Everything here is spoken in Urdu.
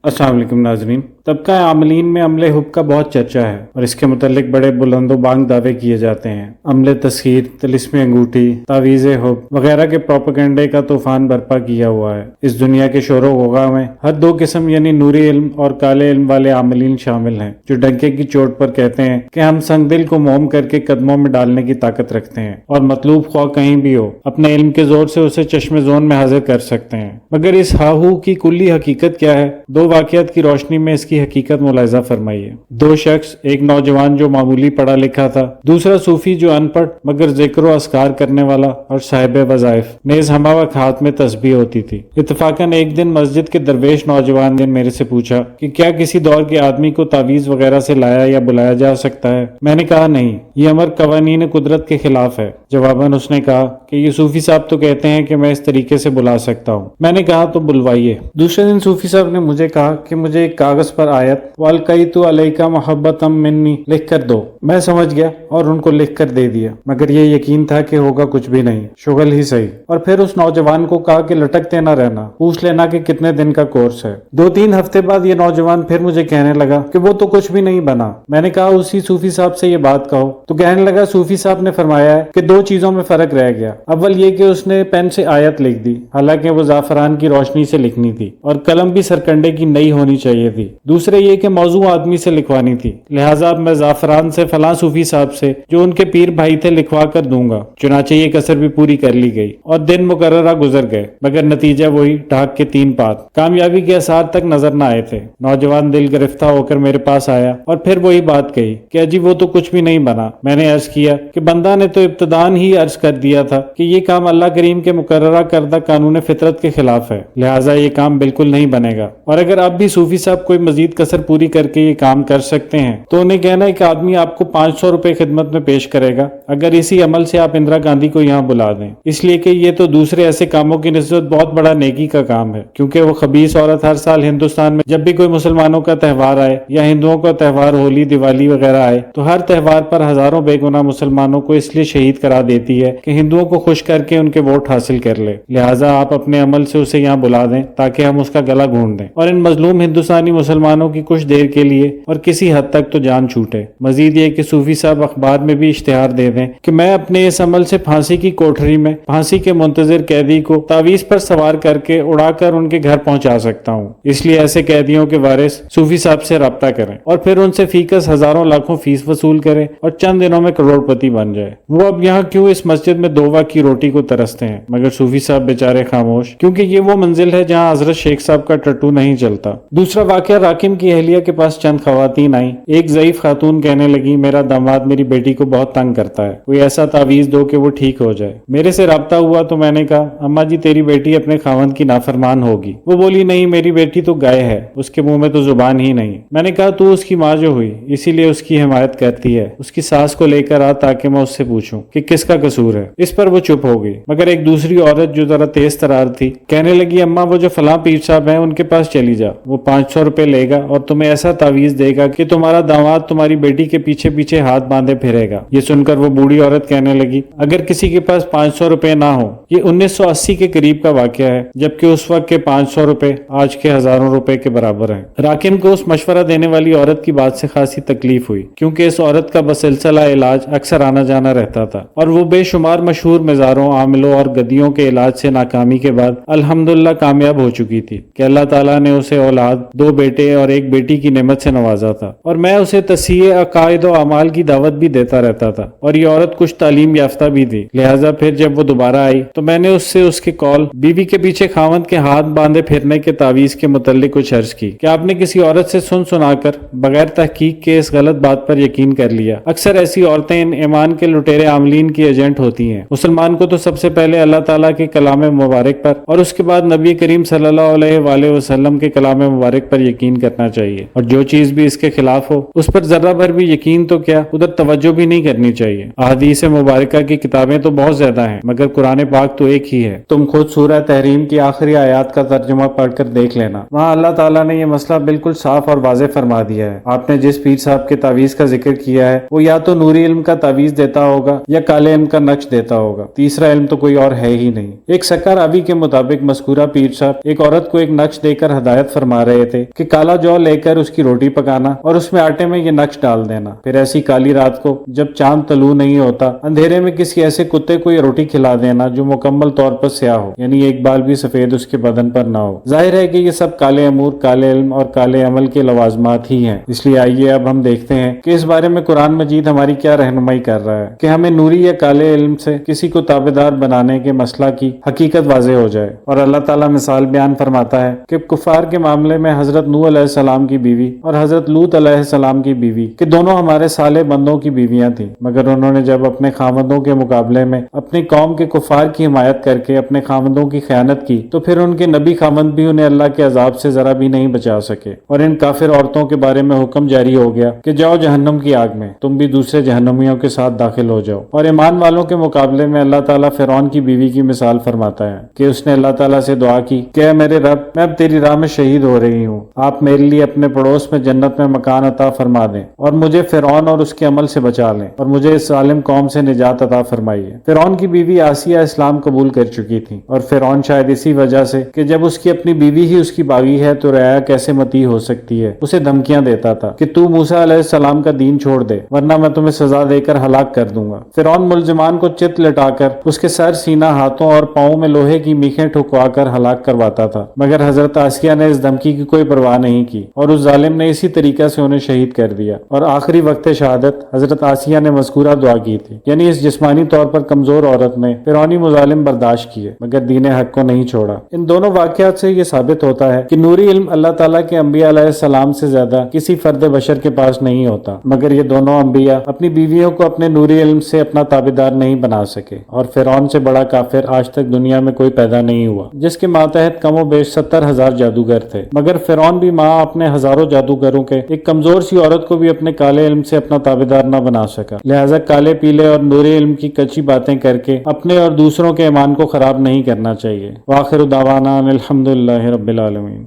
السلام علیکم ناظرین۔ طبقہ عاملین میں عملے حب کا بہت چرچا ہے اور اس کے متعلق بڑے بلند و بانگ دعوے کیے جاتے ہیں۔ عملے تسخیر، طلسم انگوٹھی، تعویذ حب وغیرہ کے پروپیگنڈے کا طوفان برپا کیا ہوا ہے۔ اس دنیا کے شور و غوغا میں ہر دو قسم یعنی نوری علم اور کالے علم والے عاملین شامل ہیں، جو ڈنکے کی چوٹ پر کہتے ہیں کہ ہم سنگ دل کو موم کر کے قدموں میں ڈالنے کی طاقت رکھتے ہیں اور مطلوب خواہ کہیں بھی ہو اپنے علم کے زور سے اسے چشم زون میں حاضر کر سکتے ہیں۔ مگر اس ہاہو کی کلی حقیقت کیا ہے؟ دو واقعات کی روشنی میں اس کی حقیقت ملاحظہ فرمائیے۔ دو شخص، ایک نوجوان جو معمولی پڑھا لکھا تھا، دوسرا صوفی جو ان پڑھ مگر ذکر و اذکار کرنے والا اور صاحب وظائف، نیز ہمہ وقت ہاتھ میں تسبیح ہوتی تھی۔ اتفاقاً ایک دن مسجد کے درویش نوجوان نے میرے سے پوچھا کہ کیا کسی دور کے آدمی کو تعویذ وغیرہ سے لایا یا بلایا جا سکتا ہے؟ میں نے کہا نہیں، یہ امر قوانین قدرت کے خلاف ہے۔ جواباً اس نے کہا کہ یہ صوفی صاحب تو کہتے ہیں کہ میں اس طریقے سے بلا سکتا ہوں۔ میں نے کہا تو بلوائیے۔ دوسرے دن صوفی صاحب نے مجھے کہا کہ مجھے ایک کاغذ پر آیت وَأَلْقَيْتُ عَلَيْكَ مَحَبَّةً مِّنِّي لکھ کر دو۔ میں سمجھ گیا اور ان کو لکھ کر دے دیا، مگر یہ یقین تھا کہ ہوگا کچھ بھی نہیں، شغل ہی صحیح۔ اور پھر اس نوجوان کو کہا کہ لٹکتے نہ رہنا، پوچھ لینا کہ کتنے دن کا کورس ہے۔ 2-3 ہفتے بعد یہ نوجوان پھر مجھے کہنے لگا کہ وہ تو کچھ بھی نہیں بنا۔ میں نے کہا اسی صوفی صاحب سے یہ بات کہو، تو کہنے لگا صوفی صاحب نے فرمایا ہے کہ 2 چیزوں میں فرق رہ گیا۔ اول یہ کہ اس نے پین سے آیت لکھ دی، حالانکہ وہ زعفران کی روشنی سے لکھنی تھی اور قلم بھی سرکنڈے کی نئی ہونی چاہیے تھی۔ دوسرے یہ کہ موضوع آدمی سے لکھوانی تھی، لہٰذا اب میں زعفران سے فلاں صوفی صاحب سے جو ان کے پیر بھائی تھے لکھوا کر دوں گا۔ چنانچہ یہ کسر بھی پوری کر لی گئی اور دن مقررہ گزر گئے، مگر نتیجہ وہی، ڈھاک کے 3 پات۔ کامیابی کے آثار تک نظر نہ آئے تھے۔ نوجوان دل گرفتہ ہو کر میرے پاس آیا اور پھر وہی بات کہی کہ اجی وہ تو کچھ بھی نہیں بنا۔ میں نے عرض کیا کہ بندہ نے تو ابتداً ہی عرض کر دیا تھا کہ یہ کام اللہ کریم کے مقررہ کردہ قانون فطرت کے خلاف ہے، لہٰذا یہ کام بالکل نہیں بنے گا۔ اور اگر اب بھی صوفی صاحب کوئی مزید کسر پوری کر کے یہ کام کر سکتے ہیں تو انہیں کہنا ہے کہ آدمی آپ کو 500 روپے خدمت میں پیش کرے گا اگر اسی عمل سے آپ اندرا گاندھی کو یہاں بلا دیں، اس لیے کہ یہ تو دوسرے ایسے کاموں کی نسبت بہت بڑا نیکی کا کام ہے، کیونکہ وہ خبیث عورت ہر سال ہندوستان میں جب بھی کوئی مسلمانوں کا تہوار آئے یا ہندوؤں کا تہوار ہولی دیوالی وغیرہ آئے تو ہر تہوار پر ہزاروں بے گناہ مسلمانوں کو اس لیے شہید کرا دیتی ہے کہ ہندوؤں کو خوش کر کے ان کے ووٹ حاصل کر لے۔ لہٰذا آپ اپنے عمل سے اسے یہاں بلا دیں تاکہ ہم اس کا گلا گھونٹ دیں اور ان مظلوم ہندوستانی مسلمانوں کی کچھ دیر کے لیے اور کسی حد تک تو جان چھوٹے۔ مزید یہ کہ صوفی صاحب اخبار میں بھی اشتہار دے دیں کہ میں اپنے اس عمل سے پھانسی کی کوٹھری میں پھانسی کے منتظر قیدی کو تعویذ پر سوار کر کے اڑا کر ان کے گھر پہنچا سکتا ہوں۔ اس لیے ایسے قیدیوں کے وارث صوفی صاحب سے رابطہ کریں اور پھر ان سے فیکس ہزاروں لاکھوں فیس وصول کریں اور چند دنوں میں کروڑ پتی بن جائے۔ وہ اب یہاں کیوں اس مسجد میں 2 وقت کی روٹی کو ترستے ہیں، مگر صوفی صاحب بیچارے خاموش، کیونکہ یہ وہ منزل ہے جہاں حضرت شیخ صاحب کا ٹٹو نہیں چلتا۔ دوسرا واقعہ، راکم کی اہلیہ کے پاس چند خواتین آئیں۔ ایک ضعیف خاتون کہنے لگی میرا داماد میری بیٹی کو بہت تنگ کرتا ہے، کوئی ایسا تعویذ دو کہ وہ ٹھیک ہو جائے۔ میرے سے رابطہ ہوا تو میں نے کہا اماں جی تیری بیٹی اپنے خاوند کی نافرمان ہوگی۔ وہ بولی نہیں میری بیٹی تو گائے ہے، اس کے منہ میں تو زبان ہی نہیں۔ میں نے کہا تو اس کی ماں جو ہوئی اسی لیے اس کی حمایت کرتی ہے، اس کی ساس کو لے کر آ تاکہ میں اس سے پوچھوں کہ کس کا قصور ہے۔ اس پر وہ چپ ہو گئی، مگر ایک دوسری عورت جو ذرا تیز ترار تھی کہنے لگی اماں وہ جو فلاں پیر صاحب ہیں ان کے پاس چلی جا، وہ 500 روپے لے گا اور تمہیں ایسا تعویذ دے گا کہ تمہارا داماد تمہاری بیٹی کے پیچھے پیچھے ہاتھ باندھے پھرے گا۔ یہ سن کر وہ بوڑھی عورت کہنے لگی اگر کسی کے پاس 500 روپے نہ ہو، یہ 1980 کے قریب کا واقعہ ہے جبکہ اس وقت کے 500 روپے آج کے ہزاروں روپے کے برابر ہیں۔ راکم کو اس مشورہ دینے والی عورت کی بات سے خاصی تکلیف ہوئی، کیونکہ اس عورت کا بسلسلہ علاج اکثر آنا جانا رہتا تھا اور وہ بے شمار مشہور مزاروں، عاملوں اور گدیوں کے علاج سے ناکامی کے بعد الحمدللہ کامیاب ہو چکی تھی کہ اللہ تعالیٰ نے اسے اولاد، 2 بیٹے اور 1 بیٹی کی نعمت سے نوازا تھا، اور میں اسے تصحیح عقائد و اعمال کی دعوت بھی دیتا رہتا تھا، اور یہ عورت کچھ تعلیم یافتہ بھی تھی۔ لہٰذا پھر جب وہ دوبارہ آئی تو میں نے اس کے قول بیوی کے پیچھے خاوند کے ہاتھ باندھے پھرنے کے تعویذ کے متعلق کچھ عرض کی کہ آپ نے کسی عورت سے سنا کر بغیر تحقیق کے اس غلط بات پر یقین کر لیا۔ اکثر ایسی عورتیں ان ایمان کے لٹیرے عاملین کی ایجنٹ ہوتی ہیں۔ مسلمان کو تو سب سے پہلے اللہ تعالیٰ کے کلام مبارک پر اور اس کے بعد نبی کریم صلی اللہ علیہ وآلہ وسلم کے کلام مبارک پر یقین کرنا چاہیے، اور جو چیز بھی اس کے خلاف ہو اس پر ذرہ بھر بھی یقین تو کیا ادھر توجہ بھی نہیں کرنی چاہیے۔ احادیث مبارکہ کی کتابیں تو بہت زیادہ ہیں مگر قرآن پاک تو ایک ہی ہے۔ تم خود سورہ تحریم کی آخری آیات کا ترجمہ پڑھ کر دیکھ لینا، وہاں اللہ تعالیٰ نے یہ مسئلہ بالکل صاف اور واضح فرما دیا ہے۔ آپ نے جس پیر صاحب کے تعویذ کا ذکر کیا ہے وہ یا تو نوری علم کا تعویذ دیتا ہوگا یا کالے علم کا نقش دیتا ہوگا، تیسرا علم تو کوئی اور ہے ہی نہیں۔ ایک سکہ راوی کے مطابق مذکورہ پیر صاحب ایک عورت کو ایک نقش دے کر ہدایت فرما رہے تھے کہ کالا جو لے کر اس کی روٹی پکانا اور اس میں آٹے میں یہ نقش ڈال دینا، پھر ایسی کالی رات کو جب چاند طلوع نہیں ہوتا اندھیرے میں کسی ایسے کتے کو یہ روٹی کھلا دینا جو مکمل طور پر سیاہ ہو، یعنی ایک بال بھی سفید اس کے بدن پر نہ ہو۔ ظاہر ہے کہ یہ سب کالے امور، کالے علم اور کالے عمل کے لوازمات ہی ہیں۔ اس لیے آئیے اب ہم دیکھتے ہیں کہ اس بارے میں قرآن مجید ہماری کیا رہنمائی کر رہا ہے کہ ہمیں نوری یا کالے علم سے کسی کو تابعدار بنانے کے مسئلہ کی حقیقت واضح ہو جائے۔ اور اللہ تعالیٰ مثال بیان فرماتا ہے کہ کفار کے معاملے میں حضرت نوح علیہ السلام کی بیوی اور حضرت لوط علیہ السلام کی بیوی کہ دونوں ہمارے صالح بندوں کی بیویاں تھیں، مگر انہوں نے جب اپنے خاوندوں کے مقابلے میں اپنی قوم کے کفار کی حمایت کر کے اپنے خاوندوں کی خیانت کی تو پھر ان کے نبی خاوند بھی انہیں اللہ کے عذاب سے ذرا بھی نہیں بچا سکے، اور ان کافر عورتوں کے بارے میں حکم جاری ہو گیا کہ جاؤ جہنم کی آگ میں، تم بھی دوسرے جہنمیوں کے ساتھ داخل ہو جاؤ۔ اور ایمان والوں کے مقابلے میں اللہ تعالیٰ فرعون کی بیوی کی مثال فرماتا ہے کہ اس نے اللہ تعالیٰ سے دعا کی کہ اے میرے رب، میں اب تیری راہ میں شہید ہو رہی ہوں، آپ میرے لیے اپنے پڑوس میں جنت میں مکان عطا فرما دیں اور مجھے فرعون اور اس کے عمل سے بچا لیں اور مجھے اس ظالم قوم سے نجات عطا فرمائیے۔ فرعون کی بیوی آسیہ اسلام قبول کر چکی تھی، اور فرعون شاید اسی وجہ سے کہ جب اس کی اپنی بیوی ہی اس کی باغی ہے تو رعایا کیسے مطیع ہو سکتی ہے، اسے دھمکیاں دیتا تھا کہ تو موسیٰ علیہ السلام کا دین چھوڑ دے ورنہ میں تمہیں سزا دے کر ہلاک کر دوں گا۔ فرعون ملزمان کو چت لٹا کر اس کے سر، سینہ، ہاتھوں اور پاؤں میں لوہے کی میخیں ٹھکوا کر ہلاک کرواتا تھا، مگر حضرت آسیہ نے اس دھمکی کی کوئی پرواہ نہیں کی اور اس ظالم نے اسی طریقے سے انہیں شہید کر دیا۔ اور آخری وقت شہادت حضرت آسیہ نے مذکورہ دعا کی تھی، یعنی اس جسمانی طور پر کمزور عورت نے فرعونی مظالم برداشت کیے مگر دین حق کو نہیں چھوڑا۔ ان دونوں واقعات سے یہ ثابت ہوتا ہے کہ نوری علم اللہ تعالیٰ کے انبیاء علیہ السلام سے زیادہ کسی فرد بشر کے پاس نہیں ہوتا، مگر یہ دونوں انبیاء اپنی بیویوں کو اپنے نوری علم سے اپنا تابعدار نہیں بنا سکے، اور فرعون سے بڑا کافر آج تک دنیا میں کوئی پیدا نہیں ہوا جس کے ماتحت کم و بیش 70,000 جادوگر تھے، مگر فرعون بھی ماں اپنے ہزاروں جادوگروں کے ایک کمزور سی عورت کو بھی اپنے کالے علم سے اپنا تابعدار نہ بنا سکا، لہٰذا کالے پیلے اور نوری علم کی کچی باتیں کر کے اپنے اور دوسروں کے ایمان کو خراب نہیں کرنا چاہیے۔ وآخر دعوانا الحمدللہ رب العالمین۔